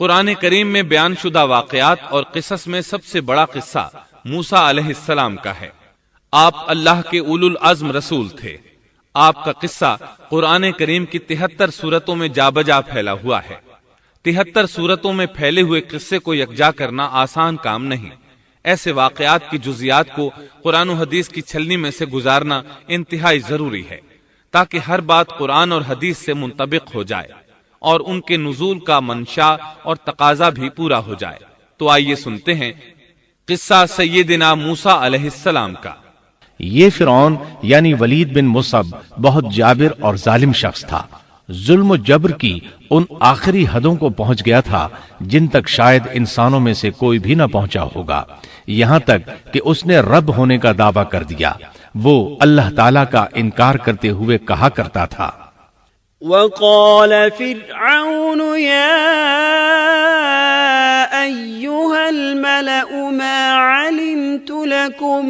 قرآن کریم میں بیان شدہ واقعات اور قصص میں سب سے بڑا قصہ موسیٰ علیہ السلام کا ہے۔ آپ اللہ کے اولو العزم رسول تھے۔ آپ کا قصہ قرآن کریم کی 73 سورتوں میں جا بجا پھیلا ہوا ہے۔ 73 سورتوں میں پھیلے ہوئے قصے کو یکجا کرنا آسان کام نہیں۔ ایسے واقعات کی جزیات کو قرآن و حدیث کی چھلنی میں سے گزارنا انتہائی ضروری ہے، تاکہ ہر بات قرآن اور حدیث سے منطبق ہو جائے اور ان کے نزول کا منشا اور تقاضا بھی پورا ہو جائے۔ تو آئیے سنتے ہیں قصہ سیدنا موسیٰ علیہ السلام کا۔ یہ فرعون یعنی ولید بن مصعب بہت جابر اور ظالم شخص تھا۔ ظلم و جبر کی ان آخری حدوں کو پہنچ گیا تھا جن تک شاید انسانوں میں سے کوئی بھی نہ پہنچا ہوگا، یہاں تک کہ اس نے رب ہونے کا دعویٰ کر دیا۔ وہ اللہ تعالیٰ کا انکار کرتے ہوئے کہا کرتا تھا، وقال فرعون يا أيها الملأ ما علمت لكم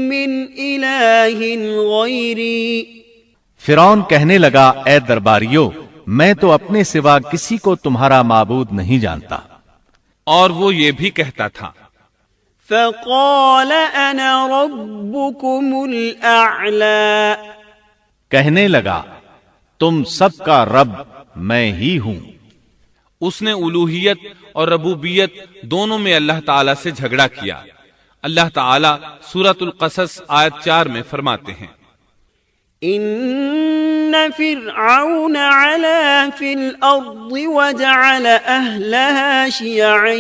من إله غيري۔ فرعون کہنے لگا، اے درباریو، میں تو اپنے سوا کسی کو تمہارا معبود نہیں جانتا۔ اور وہ یہ بھی کہتا تھا، فقال أنا ربكم الأعلى۔ کہنے لگا، تم سب کا رب میں ہی ہوں۔ اس نے الوہیت اور ربوبیت دونوں میں اللہ تعالیٰ سے جھگڑا کیا۔ اللہ تعالیٰ سورۃ القصص آیت 4 میں فرماتے ہیں، ان فرعون علا فی الارض وجعل اہلها شیعا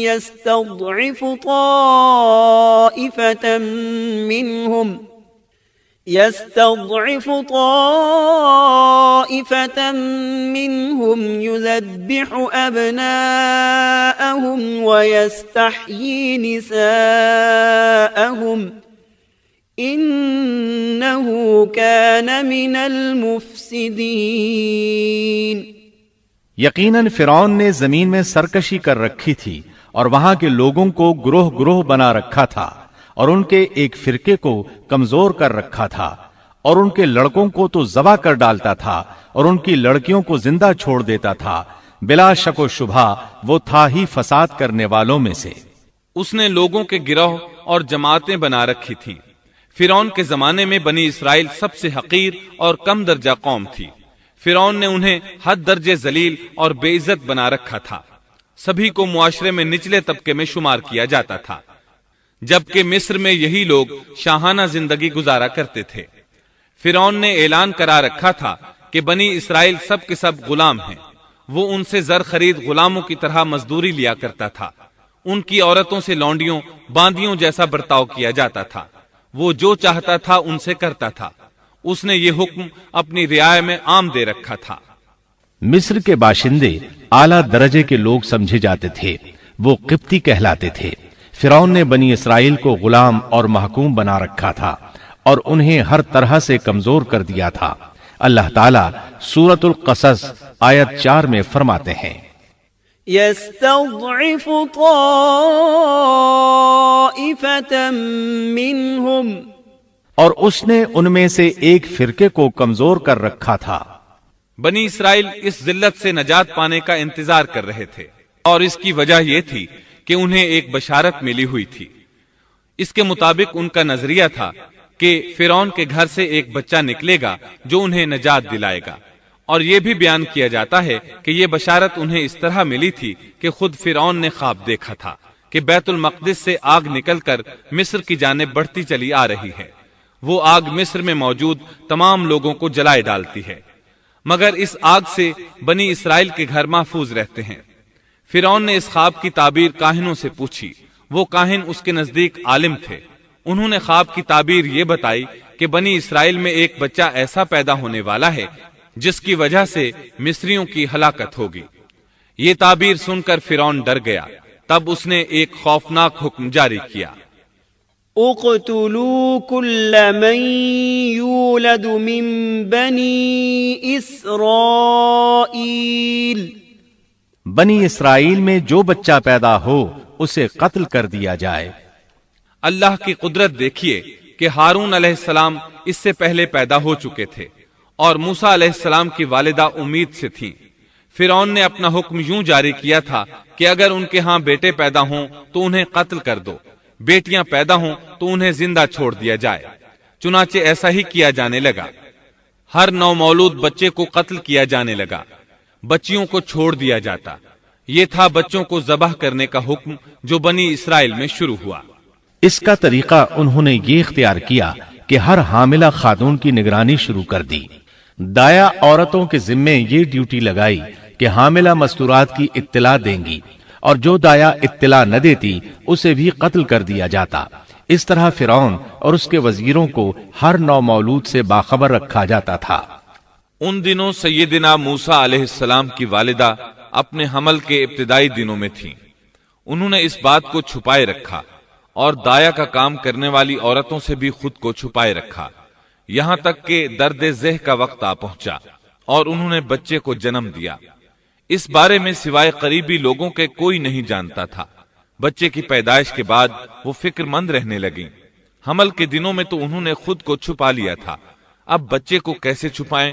يستضعف طائفة منهم يذبح أبناءهم ويستحيي نساءهم إنه كان من المفسدين۔ یقیناً فرعون نے زمین میں سرکشی کر رکھی تھی اور وہاں کے لوگوں کو گروہ گروہ بنا رکھا تھا، اور ان کے ایک فرقے کو کمزور کر رکھا تھا، اور ان کے لڑکوں کو تو ذبح کر ڈالتا تھا اور ان کی لڑکیوں کو زندہ چھوڑ دیتا تھا۔ بلا شک و شبہ وہ تھا ہی فساد کرنے والوں میں سے۔ اس نے لوگوں کے گروہ اور جماعتیں بنا رکھی تھی۔ فرعون کے زمانے میں بنی اسرائیل سب سے حقیر اور کم درجہ قوم تھی۔ فرعون نے انہیں حد درجے ذلیل اور بے عزت بنا رکھا تھا۔ سبھی کو معاشرے میں نچلے طبقے میں شمار کیا جاتا تھا، جبکہ مصر میں یہی لوگ شاہانہ زندگی گزارا کرتے تھے۔ فرعون نے اعلان کرا رکھا تھا کہ بنی اسرائیل سب کے سب غلام ہیں۔ وہ ان سے زر خرید غلاموں کی طرح مزدوری لیا کرتا تھا۔ ان کی عورتوں سے لونڈیوں باندیوں جیسا برتاؤ کیا جاتا تھا۔ وہ جو چاہتا تھا ان سے کرتا تھا۔ اس نے یہ حکم اپنی رعایا میں عام دے رکھا تھا۔ مصر کے باشندے اعلیٰ درجے کے لوگ سمجھے جاتے تھے، وہ قبطی کہلاتے تھے۔ فرعون نے بنی اسرائیل کو غلام اور محکوم بنا رکھا تھا اور انہیں ہر طرح سے کمزور کر دیا تھا۔ اللہ تعالیٰ سورۃ القصص آیت 4 میں فرماتے ہیں، يستضعف طائفة منهم، اور اس نے ان میں سے ایک فرقے کو کمزور کر رکھا تھا۔ بنی اسرائیل اس ذلت سے نجات پانے کا انتظار کر رہے تھے، اور اس کی وجہ یہ تھی کہ انہیں ایک بشارت ملی ہوئی تھی۔ اس کے مطابق ان کا نظریہ تھا کہ فرعون کے گھر سے ایک بچہ نکلے گا جو انہیں نجات دلائے گا، اور یہ بھی بیان کیا جاتا ہے کہ یہ بشارت انہیں اس طرح ملی تھی کہ خود فرعون نے خواب دیکھا تھا کہ بیت المقدس سے آگ نکل کر مصر کی جانب بڑھتی چلی آ رہی ہے۔ وہ آگ مصر میں موجود تمام لوگوں کو جلائے ڈالتی ہے، مگر اس آگ سے بنی اسرائیل کے گھر محفوظ رہتے ہیں۔ فرعون نے اس خواب کی تعبیر کاہنوں سے پوچھی۔ وہ کاہن اس کے نزدیک عالم تھے۔ انہوں نے خواب کی تعبیر یہ بتائی کہ بنی اسرائیل میں ایک بچہ ایسا پیدا ہونے والا ہے جس کی وجہ سے مصریوں کی ہلاکت ہوگی۔ یہ تعبیر سن کر فرعون ڈر گیا۔ تب اس نے ایک خوفناک حکم جاری کیا، اقتلوا كل من يولد من بني اسرائيل، بنی اسرائیل میں جو بچہ پیدا ہو اسے قتل کر دیا جائے۔ اللہ کی قدرت دیکھیے کہ ہارون علیہ السلام اس سے پہلے پیدا ہو چکے تھے اور موسیٰ علیہ السلام کی والدہ امید سے تھی۔ فرعون نے اپنا حکم یوں جاری کیا تھا کہ اگر ان کے ہاں بیٹے پیدا ہوں تو انہیں قتل کر دو، بیٹیاں پیدا ہوں تو انہیں زندہ چھوڑ دیا جائے۔ چنانچہ ایسا ہی کیا جانے لگا، ہر نو مولود بچے کو قتل کیا جانے لگا، بچیوں کو چھوڑ دیا جاتا۔ یہ تھا بچوں کو ذبح کرنے کا حکم جو بنی اسرائیل میں شروع ہوا۔ اس کا طریقہ انہوں نے یہ اختیار کیا کہ ہر حاملہ خاتون کی نگرانی شروع کر دی۔ دایا عورتوں کے ذمے یہ ڈیوٹی لگائی کہ حاملہ مستورات کی اطلاع دیں گی، اور جو دایا اطلاع نہ دیتی اسے بھی قتل کر دیا جاتا۔ اس طرح فرعون اور اس کے وزیروں کو ہر نو مولود سے باخبر رکھا جاتا تھا۔ ان دنوں سیدنا موسیٰ علیہ السلام کی والدہ اپنے حمل کے ابتدائی دنوں میں تھیں۔ انہوں نے اس بات کو چھپائے رکھا اور دایا کا کام کرنے والی عورتوں سے بھی خود کو چھپائے رکھا، یہاں تک کہ درد ذہ کا وقت آ پہنچا اور انہوں نے بچے کو جنم دیا۔ اس بارے میں سوائے قریبی لوگوں کے کوئی نہیں جانتا تھا۔ بچے کی پیدائش کے بعد وہ فکر مند رہنے لگیں۔ حمل کے دنوں میں تو انہوں نے خود کو چھپا لیا تھا، اب بچے کو کیسے چھپائیں؟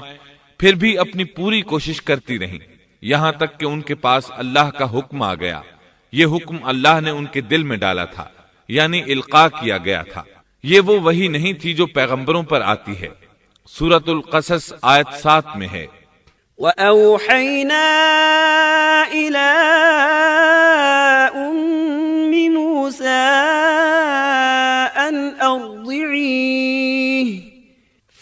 پھر بھی اپنی پوری کوشش کرتی رہیں، یہاں تک کہ ان کے پاس اللہ کا حکم آ گیا۔ یہ حکم اللہ نے ان کے دل میں ڈالا تھا، یعنی القاء کیا گیا تھا۔ یہ وہ وحی نہیں تھی جو پیغمبروں پر آتی ہے۔ سورۃ القصص آیت 7 میں ہے، وَأَوْحَيْنَا إِلَىٰ أُمِّ مُوسَىٰ أَنْ أَرْضِعِيهِ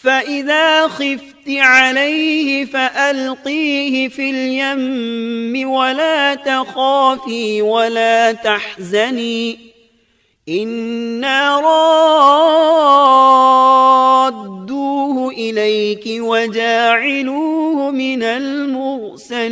فَإِذَا خِفْتِ عَلَيْهِ فَأَلْقِيهِ فِي الْيَمِّ وَلَا تَخَافِي وَلَا تَحْزَنِي إِنَّا رَادُّوهُ إِلَيْكِ وَجَاعِلُوهُ مِنَ الْمُرْسَلِينَ۔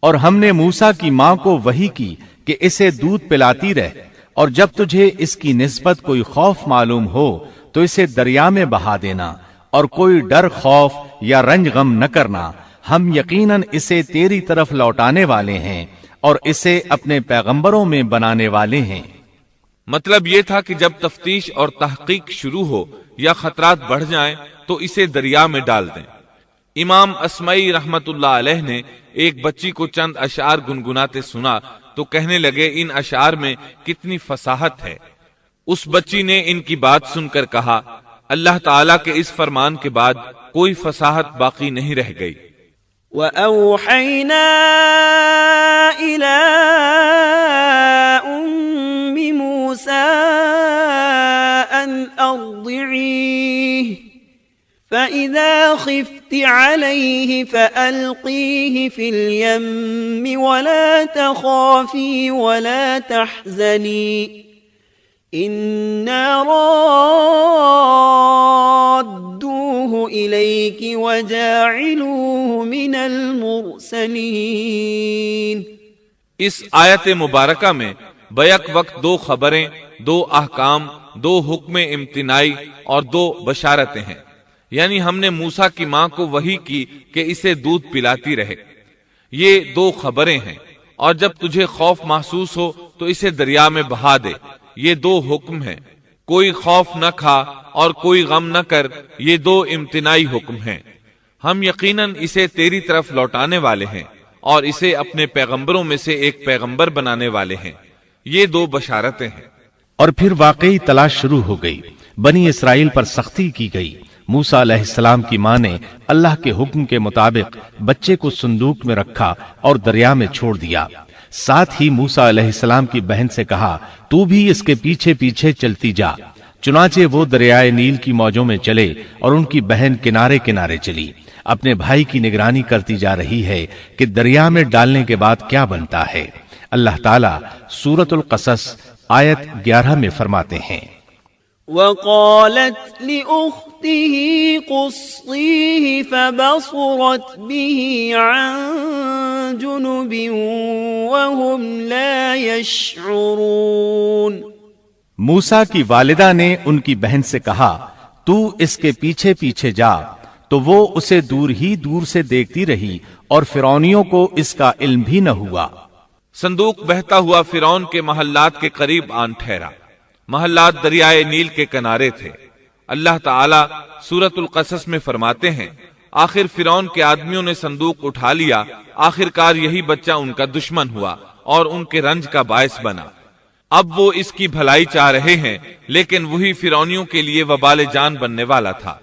اور ہم نے موسیٰ کی ماں کو وحی کی کہ اسے دودھ پلاتی رہ، اور جب تجھے اس کی نسبت کوئی خوف معلوم ہو تو اسے دریا میں بہا دینا، اور کوئی ڈر خوف یا رنج غم نہ کرنا، ہم یقیناً اسے تیری طرف لوٹانے والے ہیں اور اسے اپنے پیغمبروں میں بنانے والے ہیں۔ مطلب یہ تھا کہ جب تفتیش اور تحقیق شروع ہو یا خطرات بڑھ جائیں تو اسے دریا میں ڈال دیں۔ امام اسمعی رحمت اللہ علیہ نے ایک بچی کو چند اشعار گنگناتے سنا تو کہنے لگے ان اشعار میں کتنی فصاحت ہے۔ اس بچی نے ان کی بات سن کر کہا، اللہ تعالیٰ کے اس فرمان کے بعد کوئی فصاحت باقی نہیں رہ گئی۔ وَأَوْحَيْنَا إِلَىٰ أُمِّ مُوسَىٰ أَنْ أَرْضِعِيهِ فَإِذَا خِفْتِ عَلَيْهِ فَأَلْقِيهِ فِي الْيَمِّ وَلَا تَخَافِي وَلَا تَحْزَنِي إِنَّا رَادُّوهُ إِلَيْكِ وَجَاعِلُوهُ مِنَ الْمُرْسَلِينَ۔ اس آیت مبارکہ میں بیک وقت دو خبریں، دو احکام، دو حکم امتناعی اور دو بشارتیں ہیں، یعنی ہم نے موسیٰ کی ماں کو وحی کی کہ اسے دودھ پلاتی رہے۔ یہ دو خبریں ہیں، اور جب تجھے خوف محسوس ہو تو اسے دریا میں بہا دے، یہ دو حکم ہیں۔ کوئی خوف نہ کھا اور کوئی غم نہ کر، یہ دو امتناعی حکم ہیں۔ ہم یقیناً اسے تیری طرف لوٹانے والے ہیں اور اسے اپنے پیغمبروں میں سے ایک پیغمبر بنانے والے ہیں۔ یہ دو بشارتیں ہیں۔ اور پھر واقعی تلاش شروع ہو گئی، بنی اسرائیل پر سختی کی گئی۔ موسیٰ علیہ السلام کی ماں نے اللہ کے حکم کے مطابق بچے کو صندوق میں رکھا اور دریا میں چھوڑ دیا۔ ساتھ ہی موسیٰ علیہ السلام کی بہن سے کہا، تو بھی اس کے پیچھے پیچھے چلتی جا۔ چنانچہ وہ دریائے نیل کی موجوں میں چلے اور ان کی بہن کنارے کنارے چلی، اپنے بھائی کی نگرانی کرتی جا رہی ہے کہ دریا میں ڈالنے کے بعد کیا بنتا ہے۔ اللہ تعالیٰ سورۃ القصص آیت 11 میں فرماتے ہیں، وقالت لأخته قصيه فبصرت به عن جنب وهم لا يشعرون۔ موسیٰ کی والدہ نے ان کی بہن سے کہا، تو اس کے پیچھے پیچھے جا، تو وہ اسے دور ہی دور سے دیکھتی رہی اور فرعونیوں کو اس کا علم بھی نہ ہوا۔ صندوق بہتا ہوا فرعون کے محلات کے قریب آن ٹھہرا۔ محلات دریائے نیل کے کنارے تھے۔ اللہ تعالیٰ سورۃ القصص میں فرماتے ہیں، آخر فرعون کے آدمیوں نے صندوق اٹھا لیا، آخرکار یہی بچہ ان کا دشمن ہوا اور ان کے رنج کا باعث بنا۔ اب وہ اس کی بھلائی چاہ رہے ہیں، لیکن وہی فرعونیوں کے لیے وبال جان بننے والا تھا۔